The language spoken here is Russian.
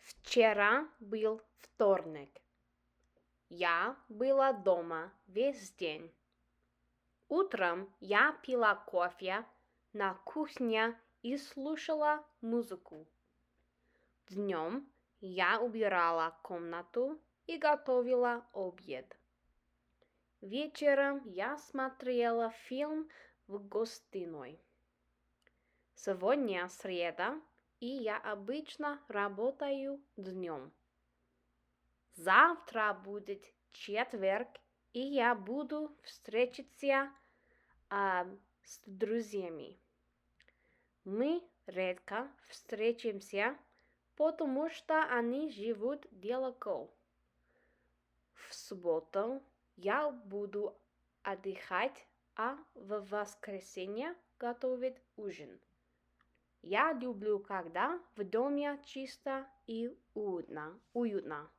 Вчера был вторник. Я была дома весь день. Утром я пила кофе на кухне и слушала музыку. Днем я убирала комнату и готовила обед. Вечером я смотрела фильм в гостиной. Сегодня среда, и я обычно работаю днем. Завтра будет четверг, и я буду встречаться с друзьями. Мы редко встречаемся, потому что они живут далеко. В субботу я буду отдыхать, а в воскресенье готовить ужин. Я люблю, когда в доме чисто и уютно.